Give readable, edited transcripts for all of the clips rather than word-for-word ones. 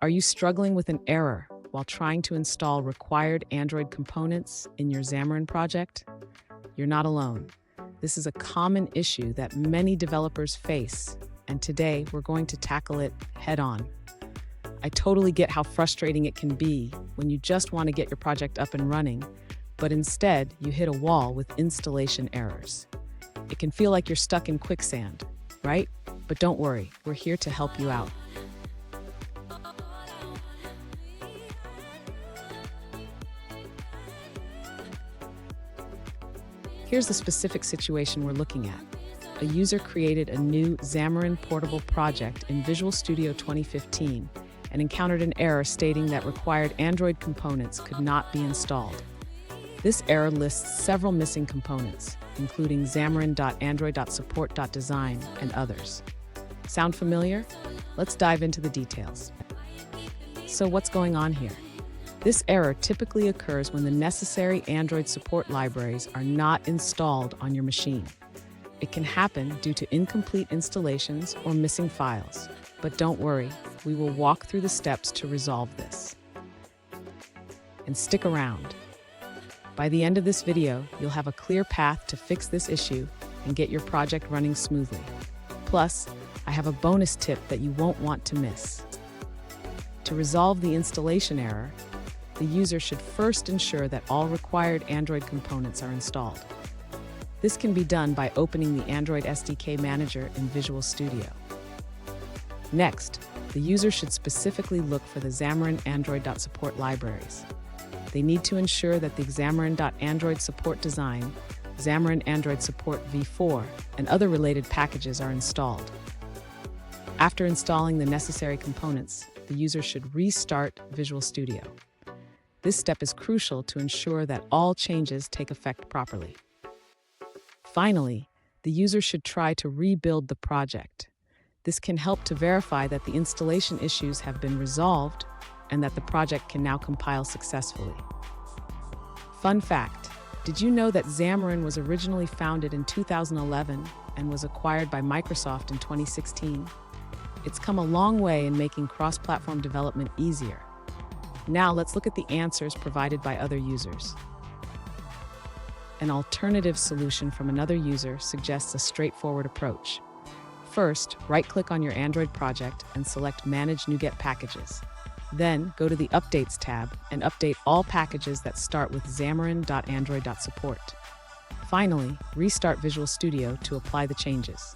Are you struggling with an error while trying to install required Android components in your Xamarin project? You're not alone. This is a common issue that many developers face, and today we're going to tackle it head on. I totally get how frustrating it can be when you just want to get your project up and running, but instead you hit a wall with installation errors. It can feel like you're stuck in quicksand, right? But don't worry, we're here to help you out. Here's the specific situation we're looking at. A user created a new Xamarin portable project in Visual Studio 2015 and encountered an error stating that required Android components could not be installed. This error lists several missing components, including Xamarin.Android.Support.Design and others. Sound familiar? Let's dive into the details. So what's going on here? This error typically occurs when the necessary Android support libraries are not installed on your machine. It can happen due to incomplete installations or missing files. But don't worry, we will walk through the steps to resolve this. And stick around. By the end of this video, you'll have a clear path to fix this issue and get your project running smoothly. Plus, I have a bonus tip that you won't want to miss. To resolve the installation error, the user should first ensure that all required Android components are installed. This can be done by opening the Android SDK Manager in Visual Studio. Next, the user should specifically look for the Xamarin.Android.Support libraries. They need to ensure that the Xamarin.Android.Support.Design, Xamarin.Android.Support v4, and other related packages are installed. After installing the necessary components, the user should restart Visual Studio. This step is crucial to ensure that all changes take effect properly. Finally, the user should try to rebuild the project. This can help to verify that the installation issues have been resolved and that the project can now compile successfully. Fun fact, did you know that Xamarin was originally founded in 2011 and was acquired by Microsoft in 2016? It's come a long way in making cross-platform development easier. Now let's look at the answers provided by other users. An alternative solution from another user suggests a straightforward approach. First, right-click on your Android project and select Manage NuGet Packages. Then, go to the Updates tab and update all packages that start with Xamarin.Android.Support. Finally, restart Visual Studio to apply the changes.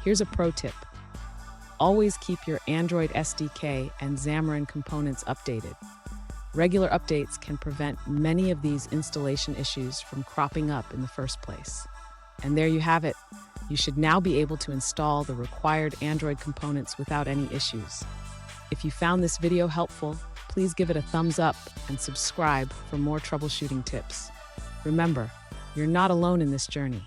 Here's a pro tip. Always keep your Android SDK and Xamarin components updated. Regular updates can prevent many of these installation issues from cropping up in the first place. And there you have it. You should now be able to install the required Android components without any issues. If you found this video helpful, please give it a thumbs up and subscribe for more troubleshooting tips. Remember, you're not alone in this journey.